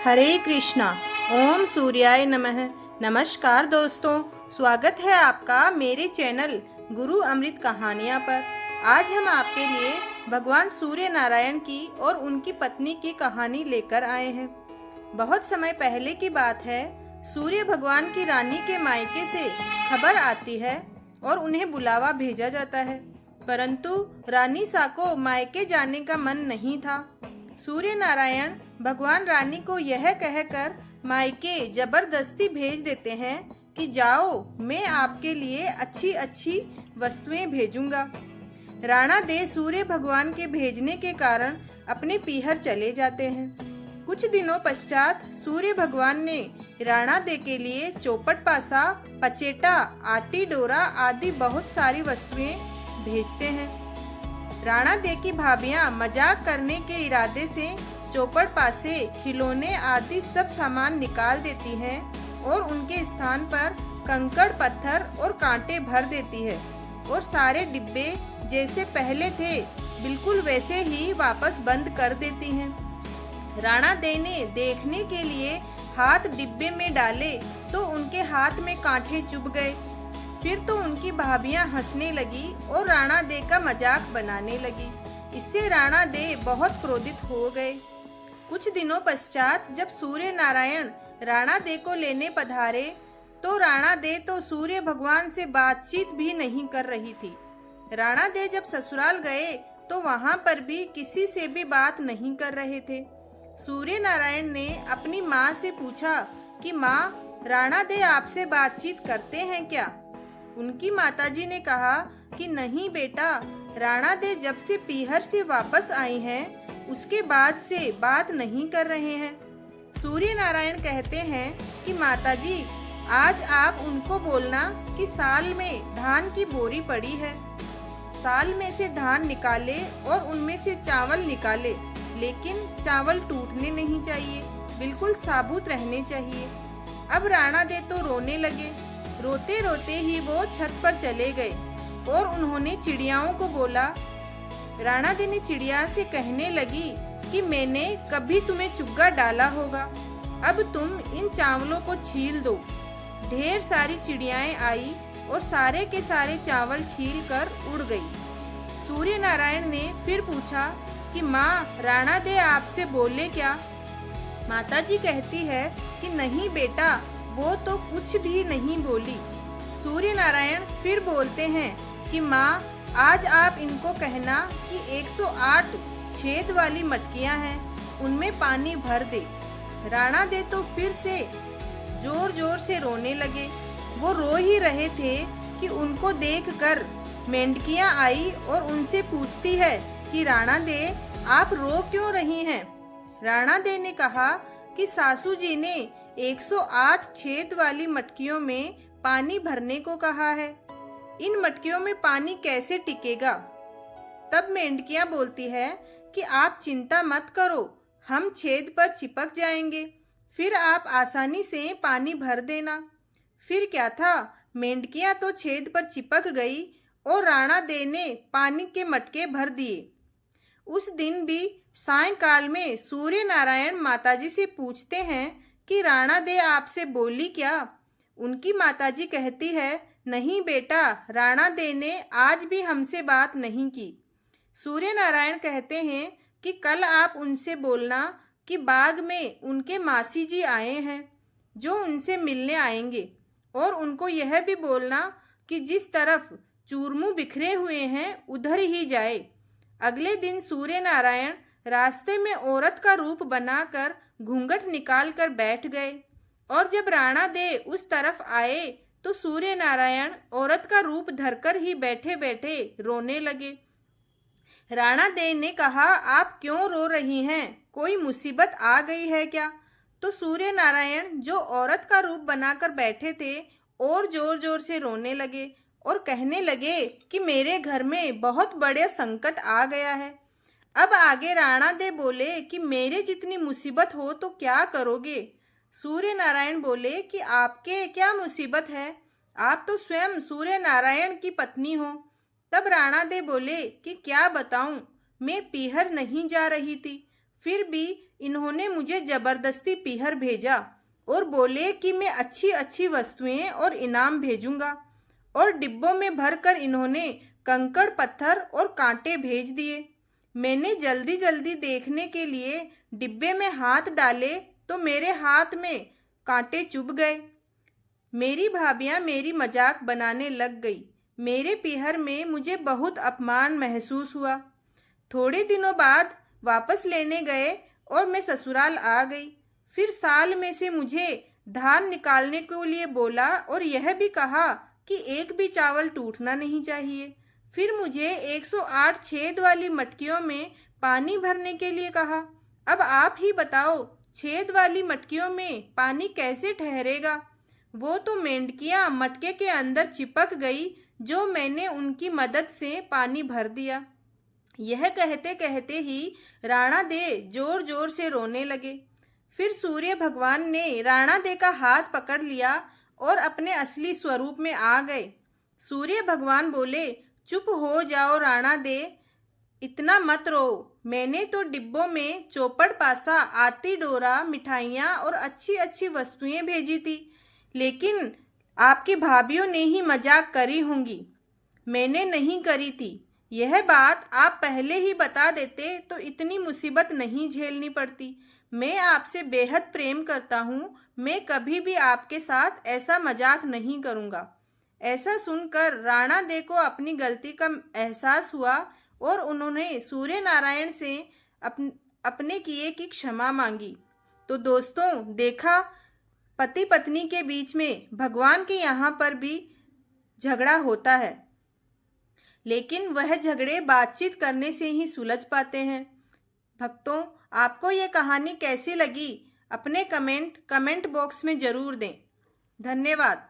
हरे कृष्णा। ओम सूर्याय नमः। नमस्कार दोस्तों, स्वागत है आपका मेरे चैनल गुरु अमृत कहानियाँ पर। आज हम आपके लिए भगवान सूर्य नारायण की और उनकी पत्नी की कहानी लेकर आए हैं। बहुत समय पहले की बात है। सूर्य भगवान की रानी के मायके से खबर आती है और उन्हें बुलावा भेजा जाता है, परंतु रानी सा को मायके जाने का मन नहीं था। सूर्य नारायण भगवान रानी को यह कहकर मायके जबरदस्ती भेज देते हैं कि जाओ, मैं आपके लिए अच्छी अच्छी वस्तुएं भेजूंगा। राणा दे सूर्य भगवान के भेजने के कारण अपने पीहर चले जाते हैं। कुछ दिनों पश्चात सूर्य भगवान ने राणा दे के लिए चौपट पासा, पचेटा, आटी डोरा आदि बहुत सारी वस्तुएं भेजते हैं। राणा दे की भाभियां मजाक करने के इरादे से चौपड़ पासे, खिलौने आदि सब सामान निकाल देती हैं और उनके स्थान पर कंकड़, पत्थर और कांटे भर देती है और सारे डिब्बे जैसे पहले थे बिल्कुल वैसे ही वापस बंद कर देती हैं। राणा दे ने देखने के लिए हाथ डिब्बे में डाले तो उनके हाथ में कांटे चुभ गए। फिर तो उनकी भाभियां हंसने लगी और राणा दे का मजाक बनाने लगी। इससे राणा दे बहुत क्रोधित हो गए। कुछ दिनों पश्चात जब सूर्य नारायण राणा दे को लेने पधारे तो राणा दे तो सूर्य भगवान से बातचीत भी नहीं कर रही थी। राणा दे जब ससुराल गए तो वहां पर भी किसी से भी बात नहीं कर रहे थे। सूर्य नारायण ने अपनी माँ से पूछा कि माँ, राणा दे आपसे बातचीत करते हैं क्या? उनकी माताजी ने कहा कि नहीं बेटा, राणा दे जब से पीहर से वापस आई हैं उसके बाद से बात नहीं कर रहे हैं। सूर्य नारायण कहते हैं कि माताजी, आज आप उनको बोलना कि साल में धान की बोरी पड़ी है, साल में से धान निकाले और उनमें से चावल निकाले, लेकिन चावल टूटने नहीं चाहिए, बिल्कुल साबुत रहने चाहिए। अब राणा दे तो रोने लगे। रोते रोते ही वो छत पर चले गए और उन्होंने चिड़ियाओं को बोला। राणा दे ने चिड़िया से कहने लगी कि मैंने कभी तुम्हें चुग्गा डाला होगा, अब तुम इन चावलों को छील दो। ढेर सारी चिड़ियाएं आई और सारे के सारे चावल छील कर उड़ गई। सूर्य नारायण ने फिर पूछा कि माँ, राणा दे आपसे बोले क्या? माताजी कहती है कि नहीं बेटा, वो तो कुछ भी नहीं बोली। सूर्य नारायण फिर बोलते हैं कि माँ, आज आप इनको कहना कि 108 छेद वाली मटकियां हैं, उनमें पानी भर दे। राणा दे तो फिर से जोर जोर से रोने लगे। वो रो ही रहे थे कि उनको देखकर मेंढकियां आई और उनसे पूछती है कि राणा दे, आप रो क्यों रही हैं? राणा दे ने कहा कि सासू जी ने 108 छेद वाली मटकियों में पानी भरने को कहा है। इन मटकियों में पानी कैसे टिकेगा? तब मेंढकियां बोलती है कि आप चिंता मत करो, हम छेद पर चिपक जाएंगे, फिर आप आसानी से पानी भर देना। फिर क्या था, मेंढकियां तो छेद पर चिपक गई और राणा दे ने पानी के मटके भर दिए। उस दिन भी सायंकाल में सूर्य नारायण माताजी से पूछते हैं कि राणा दे आपसे बोली क्या? उनकी माताजी कहती है, नहीं बेटा, राणा दे ने आज भी हमसे बात नहीं की। सूर्य नारायण कहते हैं कि कल आप उनसे बोलना कि बाग में उनके मासी जी आए हैं जो उनसे मिलने आएंगे, और उनको यह भी बोलना कि जिस तरफ चूरमू बिखरे हुए हैं उधर ही जाए। अगले दिन सूर्य नारायण रास्ते में औरत का रूप बनाकर घूंघट निकाल कर बैठ गए और जब राणा दे उस तरफ आए तो सूर्य नारायण औरत का रूप धरकर ही बैठे बैठे रोने लगे। राणा दे ने कहा, आप क्यों रो रही हैं? कोई मुसीबत आ गई है क्या? तो सूर्य नारायण जो औरत का रूप बनाकर बैठे थे और जोर जोर से रोने लगे और कहने लगे कि मेरे घर में बहुत बड़े संकट आ गया है। अब आगे राणा दे बोले कि मेरे जितनी मुसीबत हो तो क्या करोगे? सूर्य नारायण बोले कि आपके क्या मुसीबत है, आप तो स्वयं सूर्य नारायण की पत्नी हो। तब राणा दे बोले कि क्या बताऊं, मैं पीहर नहीं जा रही थी, फिर भी इन्होंने मुझे जबरदस्ती पीहर भेजा और बोले कि मैं अच्छी अच्छी वस्तुएं और इनाम भेजूंगा, और डिब्बों में भरकर इन्होंने कंकड़ पत्थर और कांटे भेज दिए। मैंने जल्दी जल्दी देखने के लिए डिब्बे में हाथ डाले तो मेरे हाथ में कांटे चुभ गए। मेरी भाभियां मेरी मजाक बनाने लग गई। मेरे पीहर में मुझे बहुत अपमान महसूस हुआ। थोड़े दिनों बाद वापस लेने गए और मैं ससुराल आ गई। फिर साल में से मुझे धान निकालने के लिए बोला और यह भी कहा कि एक भी चावल टूटना नहीं चाहिए। फिर मुझे 108 छेद वाली मटकियों में पानी भरने के लिए कहा। अब आप ही बताओ, छेद वाली मटकियों में पानी कैसे ठहरेगा? वो तो मेंढकियां मटके के अंदर चिपक गई जो मैंने उनकी मदद से पानी भर दिया। यह कहते कहते ही राणा दे जोर जोर से रोने लगे। फिर सूर्य भगवान ने राणा दे का हाथ पकड़ लिया और अपने असली स्वरूप में आ गए। सूर्य भगवान बोले, चुप हो जाओ राणा दे, इतना मत रो। मैंने तो डिब्बों में चौपड़ पासा, आती डोरा, मिठाइयाँ और अच्छी अच्छी वस्तुएं भेजी थी, लेकिन आपकी भाभीियों ने ही मजाक करी होंगी, मैंने नहीं करी थी। यह बात आप पहले ही बता देते तो इतनी मुसीबत नहीं झेलनी पड़ती। मैं आपसे बेहद प्रेम करता हूँ, मैं कभी भी आपके साथ ऐसा मजाक नहीं करूँगा। ऐसा सुनकर राणा दे को अपनी गलती का एहसास हुआ और उन्होंने सूर्य नारायण से अपने किए की क्षमा मांगी। तो दोस्तों, देखा, पति पत्नी के बीच में भगवान के यहाँ पर भी झगड़ा होता है, लेकिन वह झगड़े बातचीत करने से ही सुलझ पाते हैं। भक्तों, आपको ये कहानी कैसी लगी? अपने कमेंट बॉक्स में ज़रूर दें। धन्यवाद।